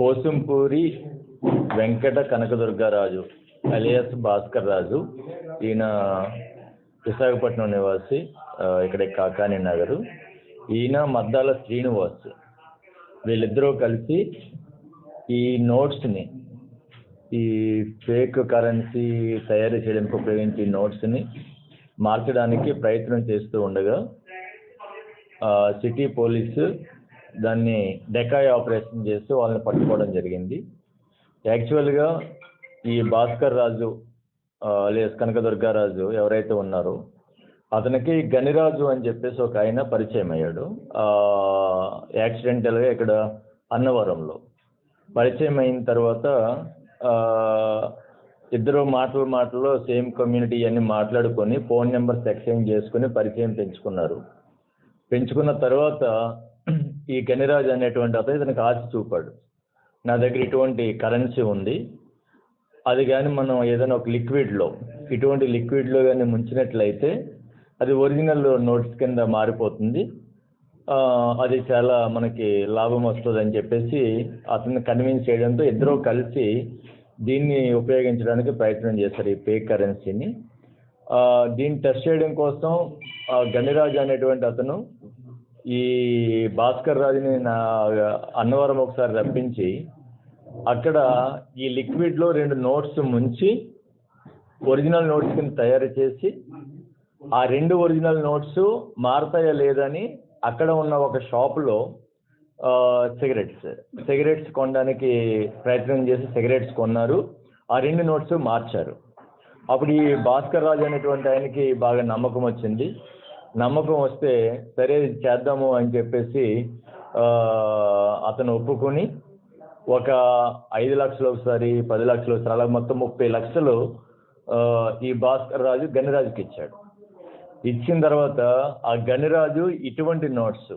Kosampuri Venkata Kanakadurgaraju alias Bhaskar రాజు. ఈయన విశాఖపట్నం నివాసి, ఇక్కడ కాకాని నగరు. ఈయన మద్దాల శ్రీనివాస్. వీళ్ళిద్దరూ కలిసి ఈ నోట్స్ని, ఈ ఫేక్ కరెన్సీ తయారు చేయడానికి ఉపయోగించే నోట్స్ని మార్చడానికి ప్రయత్నం చేస్తూ ఉండగా సిటీ పోలీసు దాన్ని డెకాయ్ ఆపరేషన్ చేస్తూ వాళ్ళని పట్టుకోవడం జరిగింది. యాక్చువల్గా ఈ భాస్కర్ రాజు లేదా కనకదుర్గారాజు ఎవరైతే ఉన్నారో అతనికి గనిరాజు అని చెప్పేసి ఒక ఆయన పరిచయం అయ్యాడు. యాక్సిడెంటల్గా ఇక్కడ అన్నవరంలో పరిచయం అయిన తర్వాత ఇద్దరు మాటల్లో సేమ్ కమ్యూనిటీ అని మాట్లాడుకొని ఫోన్ నెంబర్స్ ఎక్స్చేంజ్ చేసుకుని పరిచయం పెంచుకున్న తర్వాత ఈ గనిరాజు అనేటువంటి అతను ఇతనికి ఆశ చూపాడు. నా దగ్గర ఇటువంటి కరెన్సీ ఉంది, అది కానీ మనం ఏదైనా ఒక ఇటువంటి లిక్విడ్లో కానీ ముంచినట్లయితే అది ఒరిజినల్ నోట్స్ కింద మారిపోతుంది, అది చాలా మనకి లాభం వస్తుంది అని చెప్పేసి అతన్ని కన్విన్స్ చేయడంతో ఇద్దరూ కలిసి దీన్ని ఉపయోగించడానికి ప్రయత్నం చేశారు, ఈ ఫేక్ కరెన్సీని. దీన్ని టెస్ట్ చేయడం కోసం గనిరాజు అనేటువంటి అతను ఈ భాస్కర్ రాజుని అన్నవరం ఒకసారి రప్పించి అక్కడ ఈ లిక్విడ్లో 2 నోట్స్ ముంచి ఒరిజినల్ నోట్స్ కింద తయారు చేసి ఆ 2 ఒరిజినల్ నోట్స్ మారతాయా లేదని అక్కడ ఉన్న ఒక షాపులో సిగరెట్స్ కొనడానికి ప్రయత్నం చేసి సిగరెట్స్ కొన్నారు. ఆ 2 నోట్స్ మార్చారు. అప్పుడు ఈ భాస్కర్ రాజు అనేటువంటి ఆయనకి బాగా నమ్మకం వచ్చింది. నమ్మకం వస్తే సరే చేద్దాము అని చెప్పేసి అతను ఒప్పుకొని ఒక 5 లక్షలు ఒకసారి, 10 లక్షలు ఒకసారి, అలా మొత్తం 30 లక్షలు ఈ భాస్కర్ రాజు గనిరాజుకి ఇచ్చాడు. ఇచ్చిన తర్వాత ఆ గనిరాజు ఇటువంటి నోట్స్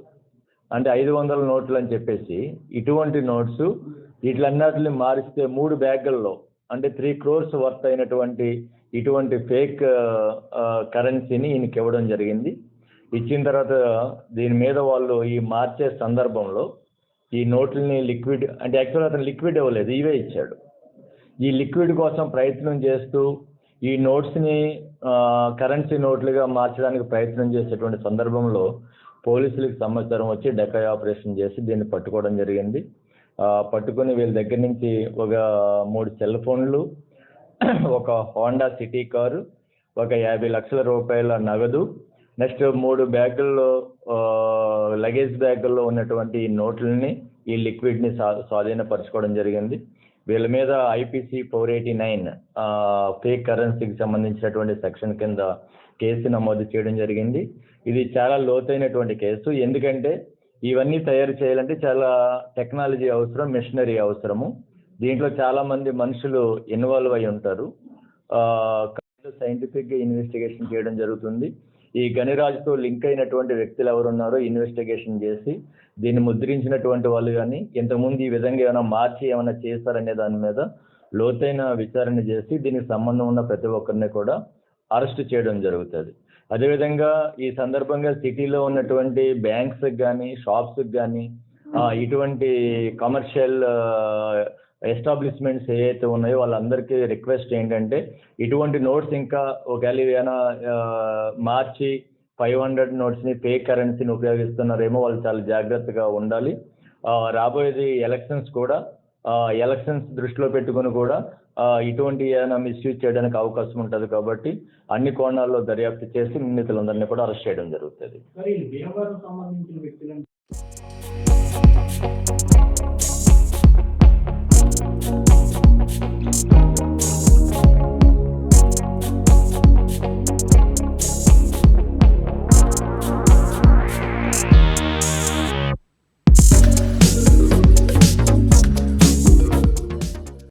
అంటే 500 నోట్లు అని చెప్పేసి ఇటువంటి నోట్స్ వీటిలన్నిటిని మారిస్తే 3 బ్యాగుల్లో అంటే 3 crores వర్త్ అయినటువంటి ఇటువంటి ఫేక్ కరెన్సీని ఈయనకి ఇవ్వడం జరిగింది. ఇచ్చిన తర్వాత దీని మీద వాళ్ళు ఈ మార్చే సందర్భంలో ఈ నోట్లని లిక్విడ్ అంటే యాక్చువల్గా అతను లిక్విడ్ ఇవ్వలేదు, ఇవే ఇచ్చాడు. ఈ లిక్విడ్ కోసం ప్రయత్నం చేస్తూ ఈ నోట్స్ని కరెన్సీ నోట్లుగా మార్చడానికి ప్రయత్నం చేసేటువంటి సందర్భంలో పోలీసులకు సమాచారం వచ్చి డెకాయ్ ఆపరేషన్ చేసి దీన్ని పట్టుకోవడం జరిగింది. పట్టుకొని వీళ్ళ దగ్గర నుంచి ఒక 3 సెల్ ఫోన్లు, ఒక హోండా సిటీ కారు, ఒక 50 లక్షల రూపాయల నగదు, నెక్స్ట్ 3 బ్యాగుల్లో లగేజ్ బ్యాగుల్లో ఉన్నటువంటి ఈ నోట్లని, ఈ లిక్విడ్ని స్వాధీనపరచుకోవడం జరిగింది. వీళ్ళ మీద IPC 489 ఫేక్ కరెన్సీకి సంబంధించినటువంటి సెక్షన్ కింద కేసు నమోదు చేయడం జరిగింది. ఇది చాలా లోతైనటువంటి కేసు, ఎందుకంటే ఇవన్నీ తయారు చేయాలంటే చాలా టెక్నాలజీ అవసరం, మెషినరీ అవసరము. దీంట్లో చాలామంది మనుషులు ఇన్వాల్వ్ అయి ఉంటారు. సైంటిఫిక్గా ఇన్వెస్టిగేషన్ చేయడం జరుగుతుంది. ఈ గనిరాజుతో లింక్ అయినటువంటి వ్యక్తులు ఎవరున్నారో ఇన్వెస్టిగేషన్ చేసి దీన్ని ముద్రించినటువంటి వాళ్ళు కానీ ఇంతకుముందు ఈ విధంగా ఏమైనా మార్చి ఏమైనా చేస్తారనే దాని మీద లోతైన విచారణ చేసి దీనికి సంబంధం ఉన్న ప్రతి ఒక్కరిని కూడా అరెస్ట్ చేయడం జరుగుతుంది. అదేవిధంగా ఈ సందర్భంగా సిటీలో ఉన్నటువంటి బ్యాంక్స్కి కానీ, షాప్స్కి కానీ, ఇటువంటి కమర్షియల్ ఎస్టాబ్లిష్మెంట్స్ ఏవైతే ఉన్నాయో వాళ్ళందరికీ రిక్వెస్ట్ ఏంటంటే ఇటువంటి నోట్స్ ఇంకా ఒకవేళ ఏమైనా మార్చి 500 నోట్స్ని ఫేక్ కరెన్సీని ఉపయోగిస్తున్నారేమో వాళ్ళు చాలా జాగ్రత్తగా ఉండాలి. రాబోయేది ఎలక్షన్స్ కూడా, ఎలక్షన్స్ దృష్టిలో పెట్టుకుని కూడా ఇటువంటి ఏమైనా మిస్యూజ్ చేయడానికి అవకాశం ఉంటుంది. కాబట్టి అన్ని కోణాల్లో దర్యాప్తు చేసి నిందితులందరినీ కూడా అరెస్ట్ చేయడం జరుగుతుంది.